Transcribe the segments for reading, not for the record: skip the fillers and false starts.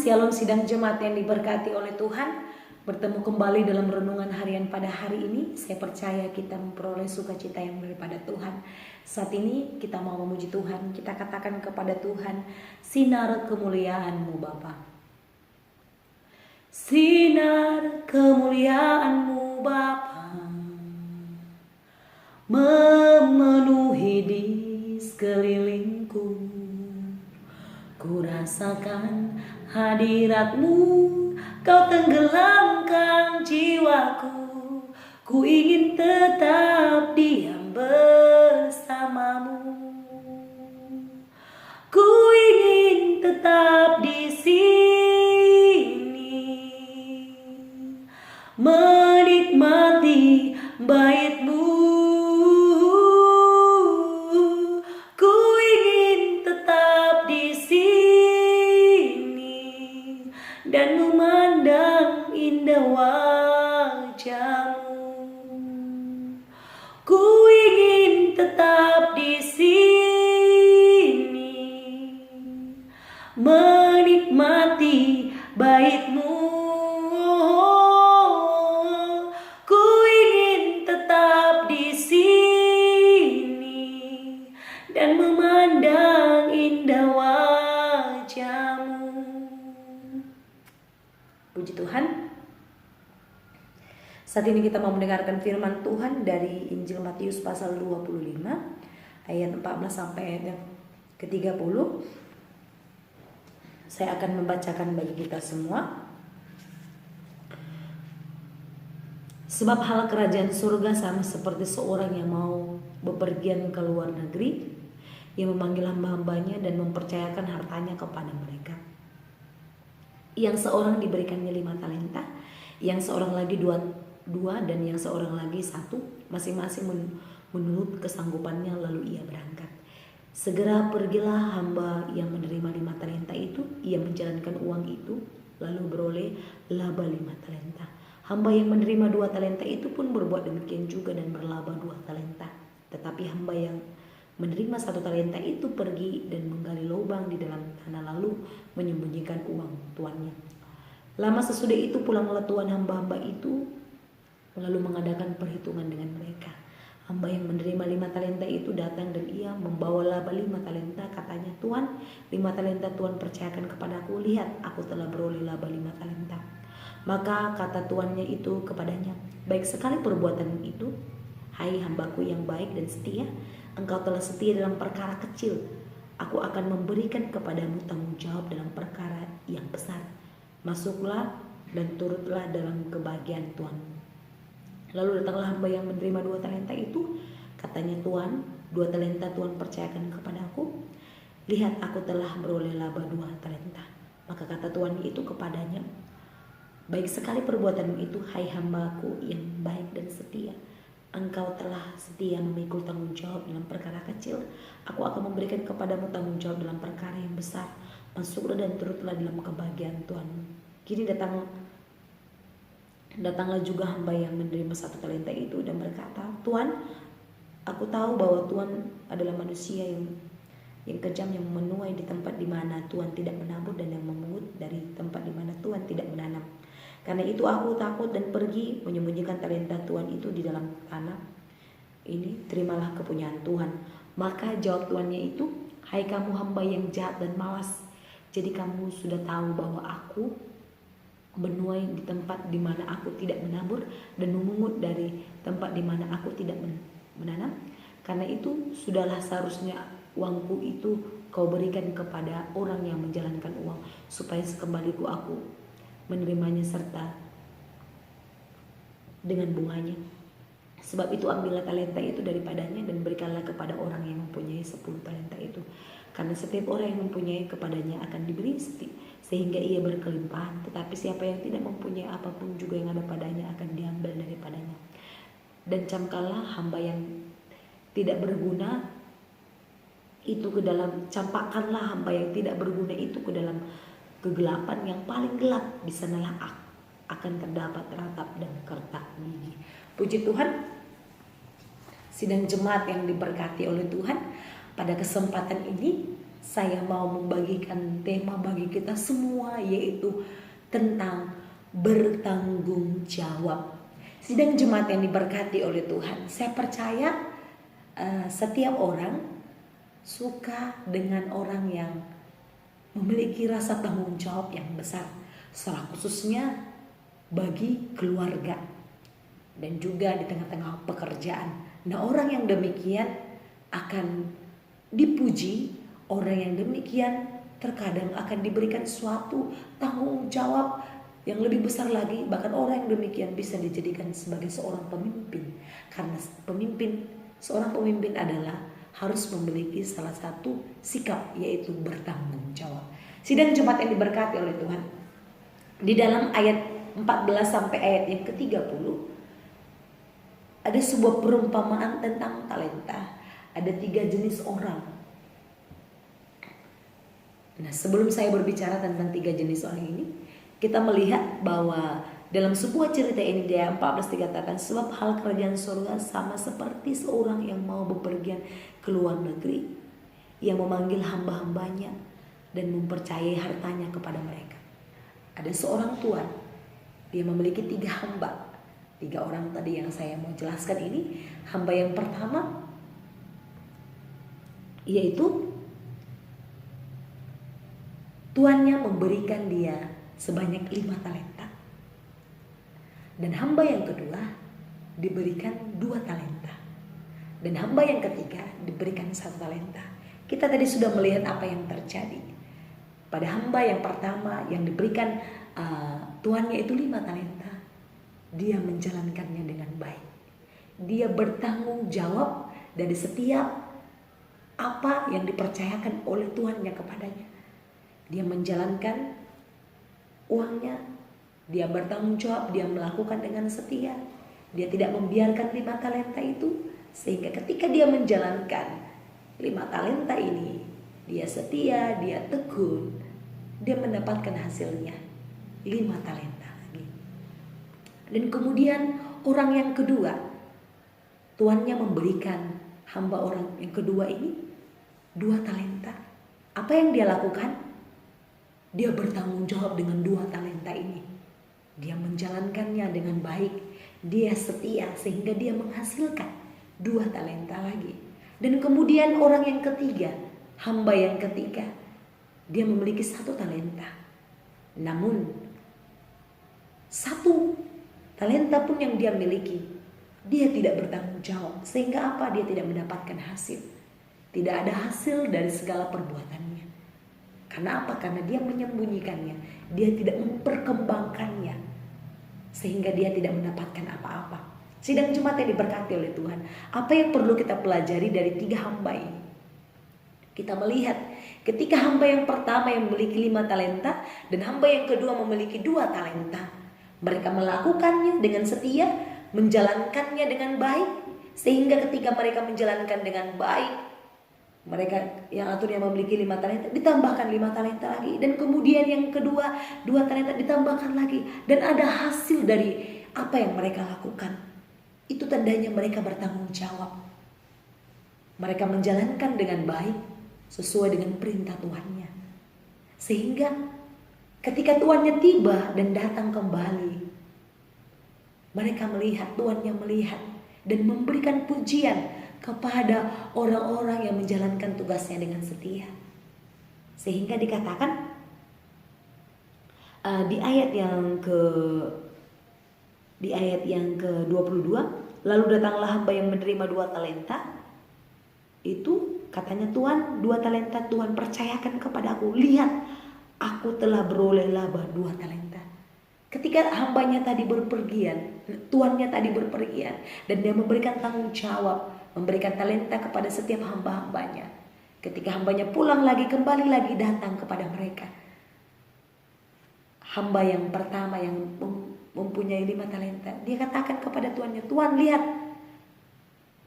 Shalom sidang jemaat yang diberkati oleh Tuhan. Bertemu kembali dalam renungan harian pada hari ini. Saya percaya kita memperoleh sukacita yang daripada Tuhan. Saat ini kita mau memuji Tuhan. Kita katakan kepada Tuhan, sinar kemuliaan-Mu Bapa. Sinar kemuliaan-Mu Bapa memenuhi di sekelilingku. Ku rasakan hadirat-Mu, Kau tenggelamkan jiwaku. Ku ingin tetap diam bersama-Mu. Ku ingin tetap di sini, menikmati bait-Mu. Ku ingin tetap di sini dan memandang indah wajah-Mu. Ku ingin tetap di sini, menikmati bait-Mu. Ku ingin tetap di sini dan memandang indah wajah-Mu. Puji Tuhan. Saat ini kita mau mendengarkan firman Tuhan dari Injil Matius pasal 25 ayat 14 sampai ayat yang ke-30. Saya akan membacakan bagi kita semua. Sebab hal kerajaan surga sama seperti seorang yang mau bepergian ke luar negeri, yang memanggil hamba-hambanya dan mempercayakan hartanya kepada mereka. Yang seorang diberikannya 5 talenta, yang seorang lagi dua, dan yang seorang lagi 1, masing-masing menurut kesanggupannya, lalu ia berangkat. Segera pergilah hamba yang menerima 5 talenta itu, ia menjalankan uang itu, lalu beroleh laba 5 talenta. Hamba yang menerima 2 talenta itu pun berbuat demikian juga dan berlaba 2 talenta. Tetapi hamba yang menerima 1 talenta itu pergi dan menggali lubang di dalam tanah, lalu menyembunyikan uang tuannya. Lama sesudah itu pulanglah tuan hamba-hamba itu, lalu mengadakan perhitungan dengan mereka. Hamba yang menerima 5 talenta itu datang dan ia membawa laba 5 talenta. Katanya, Tuan, 5 talenta Tuan percayakan kepadaku. Lihat, aku telah beroleh laba 5 talenta. Maka kata tuannya itu kepadanya, baik sekali perbuatan itu, hai hambaku yang baik dan setia. Engkau telah setia dalam perkara kecil, aku akan memberikan kepadamu tanggung jawab dalam perkara yang besar. Masuklah dan turutlah dalam kebahagiaan Tuanmu. Lalu datanglah hamba yang menerima 2 talenta itu. Katanya, Tuan, 2 talenta Tuan percayakan kepadaku. Lihat, aku telah beroleh laba 2 talenta. Maka kata tuannya itu kepadanya, baik sekali perbuatanmu itu, hai hambaku yang baik dan setia. Engkau telah setia memikul tanggung jawab dalam perkara kecil, aku akan memberikan kepadamu tanggung jawab dalam perkara yang besar. Masuklah dan turutlah dalam kebahagiaan Tuanmu. Kini datanglah juga hamba yang menerima 1 talenta itu dan berkata, Tuan, aku tahu bahwa Tuan adalah manusia yang kejam, yang menuai di tempat di mana Tuan tidak menabur dan yang memungut dari tempat di mana Tuan tidak menanam. Karena itu aku takut dan pergi menyembunyikan talenta Tuan itu di dalam tanah. Ini terimalah kepunyaan Tuhan. Maka jawab tuannya itu, hai kamu hamba yang jahat dan malas. Jadi kamu sudah tahu bahwa aku menuai di tempat di mana aku tidak menabur dan memungut dari tempat di mana aku tidak menanam. Karena itu sudahlah seharusnya uangku itu kau berikan kepada orang yang menjalankan uang, supaya sekembaliku aku menerimanya serta dengan bunganya. Sebab itu ambillah talenta itu daripadanya dan berikanlah kepada orang yang mempunyai 10 talenta itu. Karena setiap orang yang mempunyai kepadanya akan diberi sehingga ia berkelimpahan. Tetapi siapa yang tidak mempunyai apapun juga yang ada padanya akan diambil daripadanya. Dan camkanlah hamba yang tidak berguna itu ke dalam, campakkanlah hamba yang tidak berguna itu ke dalam kegelapan yang paling gelap. Di sanalah akan terdapat ratap dan kertak gigi. Puji Tuhan. Sidang jemaat yang diberkati oleh Tuhan, pada kesempatan ini saya mau membagikan tema bagi kita semua, yaitu tentang bertanggung jawab. Sidang jemaat yang diberkati oleh Tuhan, saya percaya setiap orang suka dengan orang yang memiliki rasa tanggung jawab yang besar, salah khususnya bagi keluarga dan juga di tengah-tengah pekerjaan. Nah, orang yang demikian akan dipuji, orang yang demikian terkadang akan diberikan suatu tanggung jawab yang lebih besar lagi. Bahkan orang yang demikian bisa dijadikan sebagai seorang pemimpin, karena seorang pemimpin adalah harus memiliki salah satu sikap, yaitu bertanggung jawab. Sidang jemaat yang diberkati oleh Tuhan, di dalam ayat 14 sampai ayat yang ke-30 ada sebuah perumpamaan tentang talenta. Ada 3 jenis orang. Nah, sebelum saya berbicara tentang 3 jenis orang ini, kita melihat bahwa dalam sebuah cerita ini di ayat 14 dikatakan, sebab hal kerajaan surga sama seperti seorang yang mau bepergian ke luar negeri, yang memanggil hamba-hambanya dan mempercayai hartanya kepada mereka. Ada seorang tuan, dia memiliki 3 hamba. 3 orang tadi yang saya mau jelaskan ini. Hamba yang pertama yaitu tuannya memberikan dia sebanyak 5 talenta. Dan hamba yang kedua diberikan 2 talenta. Dan hamba yang ketiga diberikan 1 talenta. Kita tadi sudah melihat apa yang terjadi. Pada hamba yang pertama yang diberikan tuannya itu 5 talenta, dia menjalankannya dengan baik. Dia bertanggung jawab dari setiap apa yang dipercayakan oleh tuannya kepadanya. Dia menjalankan uangnya, dia bertanggung jawab, dia melakukan dengan setia. Dia tidak membiarkan 5 talenta itu, sehingga ketika dia menjalankan 5 talenta ini, dia setia, dia tekun, dia mendapatkan hasilnya 5 talenta lagi. Dan kemudian orang yang kedua, tuannya memberikan hamba orang yang kedua ini 2 talenta. Apa yang dia lakukan? Dia bertanggung jawab dengan 2 talenta ini. Dia menjalankannya dengan baik. Dia setia sehingga dia menghasilkan 2 talenta lagi. Dan kemudian orang yang ketiga, hamba yang ketiga, dia memiliki 1 talenta. Namun 1 talenta pun yang dia miliki, dia tidak bertanggung jawab. Sehingga apa? Dia tidak mendapatkan hasil. Tidak ada hasil dari segala perbuatannya. Karena apa? Karena dia menyembunyikannya. Dia tidak memperkembangkannya, sehingga dia tidak mendapatkan apa-apa. Sidang jemaat yang diberkati oleh Tuhan, apa yang perlu kita pelajari dari 3 hamba ini? Kita melihat ketika hamba yang pertama yang memiliki 5 talenta dan hamba yang kedua memiliki 2 talenta, mereka melakukannya dengan setia, menjalankannya dengan baik, sehingga ketika mereka menjalankan dengan baik, mereka yang aturnya memiliki 5 talenta ditambahkan 5 talenta lagi, dan kemudian yang kedua 2 talenta ditambahkan lagi, dan ada hasil dari apa yang mereka lakukan. Itu tandanya mereka bertanggung jawab. Mereka menjalankan dengan baik sesuai dengan perintah Tuhannya, sehingga ketika tuannya tiba dan datang kembali, mereka melihat, tuannya melihat dan memberikan pujian kepada orang-orang yang menjalankan tugasnya dengan setia. Sehingga dikatakan di ayat yang ke-22, lalu datanglah hamba yang menerima 2 talenta. Itu katanya, Tuhan, 2 talenta Tuhan percayakan kepadaku. Lihat, aku telah beroleh laba 2 talenta. Ketika hambanya tadi berpergian, tuannya tadi berpergian, dan dia memberikan tanggung jawab, memberikan talenta kepada setiap hamba-hambanya. Ketika hambanya pulang lagi, kembali lagi datang kepada mereka. Hamba yang pertama yang mempunyai 5 talenta, dia katakan kepada tuannya, Tuhan, lihat,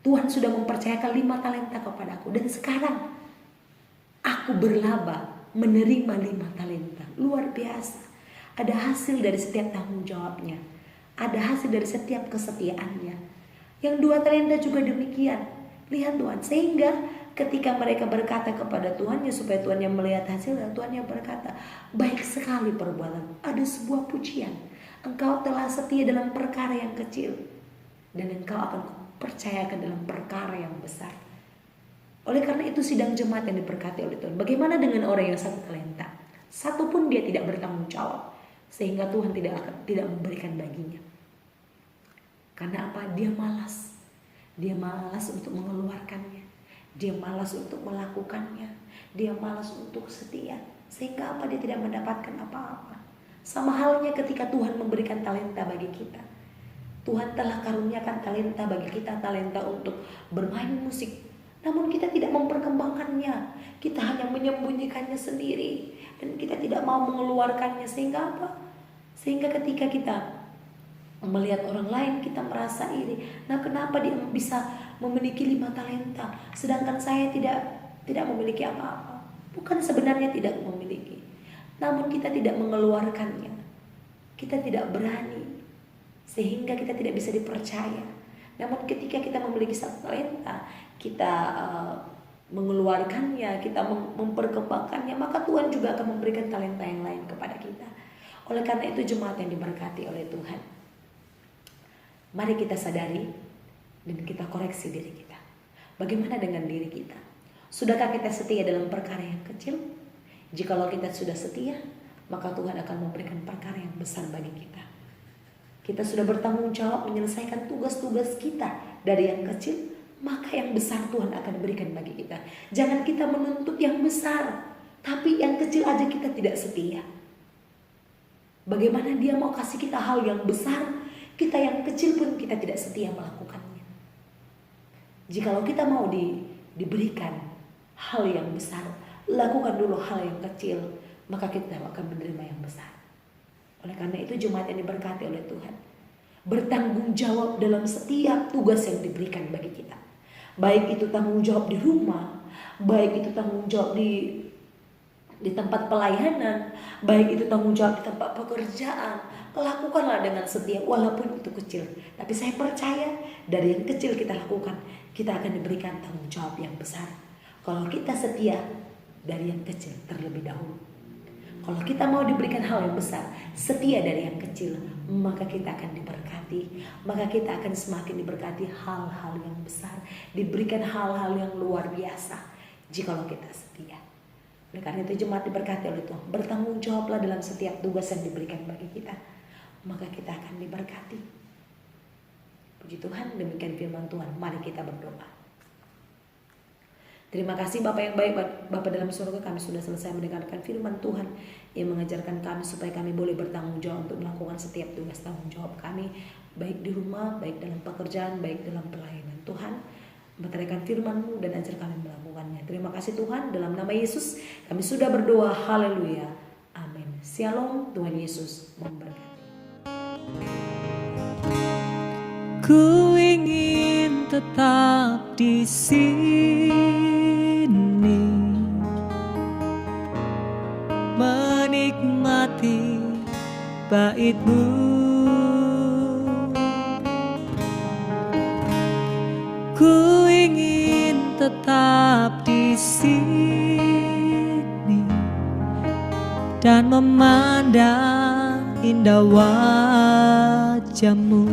Tuhan sudah mempercayakan 5 talenta kepadaku, dan sekarang aku berlaba menerima 5 talenta. Luar biasa. Ada hasil dari setiap tanggung jawabnya. Ada hasil dari setiap kesetiaannya. Yang 2 talenta juga demikian. Lihat Tuhan, sehingga ketika mereka berkata kepada Tuhannya supaya Tuhan yang melihat hasilnya, Tuhan yang berkata, baik sekali perbuatan. Ada sebuah pujian. Engkau telah setia dalam perkara yang kecil, dan engkau akan percayakan dalam perkara yang besar. Oleh karena itu sidang jemaat yang diberkati oleh Tuhan, bagaimana dengan orang yang 1 talenta? Satu pun dia tidak bertanggung jawab, sehingga Tuhan tidak memberikan baginya. Karena apa? Dia malas. Dia malas untuk mengeluarkannya. Dia malas untuk melakukannya. Dia malas untuk setia. Sehingga apa? Dia tidak mendapatkan apa-apa. Sama halnya ketika Tuhan memberikan talenta bagi kita. Tuhan telah karuniakan talenta bagi kita, talenta untuk bermain musik. Namun kita tidak memperkembangkannya. Kita hanya menyembunyikannya sendiri. Dan kita tidak mau mengeluarkannya. Sehingga apa? Sehingga ketika kita melihat orang lain, kita merasa iri. Nah, kenapa dia bisa memiliki 5 talenta, sedangkan saya tidak memiliki apa-apa? Bukan sebenarnya tidak memiliki, namun kita tidak mengeluarkannya. Kita tidak berani, sehingga kita tidak bisa dipercaya. Namun ketika kita memiliki 1 talenta, kita mengeluarkannya, kita memperkembangkannya, maka Tuhan juga akan memberikan talenta yang lain kepada kita. Oleh karena itu jemaat yang diberkati oleh Tuhan, mari kita sadari dan kita koreksi diri kita. Bagaimana dengan diri kita? Sudahkah kita setia dalam perkara yang kecil? Jikalau kita sudah setia, maka Tuhan akan memberikan perkara yang besar bagi kita. Kita sudah bertanggung jawab menyelesaikan tugas-tugas kita dari yang kecil, maka yang besar Tuhan akan berikan bagi kita. Jangan kita menuntut yang besar, tapi yang kecil aja kita tidak setia. Bagaimana dia mau kasih kita hal yang besar, kita yang kecil pun kita tidak setia melakukannya. Jikalau kita mau diberikan hal yang besar, lakukan dulu hal yang kecil, maka kita akan menerima yang besar. Oleh karena itu jemaat yang diberkati oleh Tuhan, bertanggung jawab dalam setiap tugas yang diberikan bagi kita. Baik itu tanggung jawab di rumah, baik itu tanggung jawab di tempat pelayanan, baik itu tanggung jawab di tempat pekerjaan. Lakukanlah dengan setia walaupun itu kecil. Tapi saya percaya dari yang kecil kita lakukan, kita akan diberikan tanggung jawab yang besar. Kalau kita setia dari yang kecil terlebih dahulu. Kalau kita mau diberikan hal yang besar, setia dari yang kecil, maka kita akan diberkati. Maka kita akan semakin diberkati hal-hal yang besar, diberikan hal-hal yang luar biasa jikalau kita setia. Oleh karena itu jemaat diberkati oleh Tuhan, bertanggung jawablah dalam setiap tugas yang diberikan bagi kita, maka kita akan diberkati. Puji Tuhan, demikian firman Tuhan. Mari kita berdoa. Terima kasih Bapak yang baik, Bapak dalam surga, kami sudah selesai mendengarkan firman Tuhan yang mengajarkan kami supaya kami boleh bertanggung jawab untuk melakukan setiap tugas tanggung jawab kami, baik di rumah, baik dalam pekerjaan, baik dalam pelayanan. Tuhan, meteraikan firman-Mu dan ajar kami melakukannya. Terima kasih Tuhan, dalam nama Yesus kami sudah berdoa. Haleluya. Amin. Shalom. Tuhan Yesus memberkati. Ku ingin tetap di sini, menikmati bait-Mu. Ku ingin tetap di sini dan memandang indah wajah-Mu.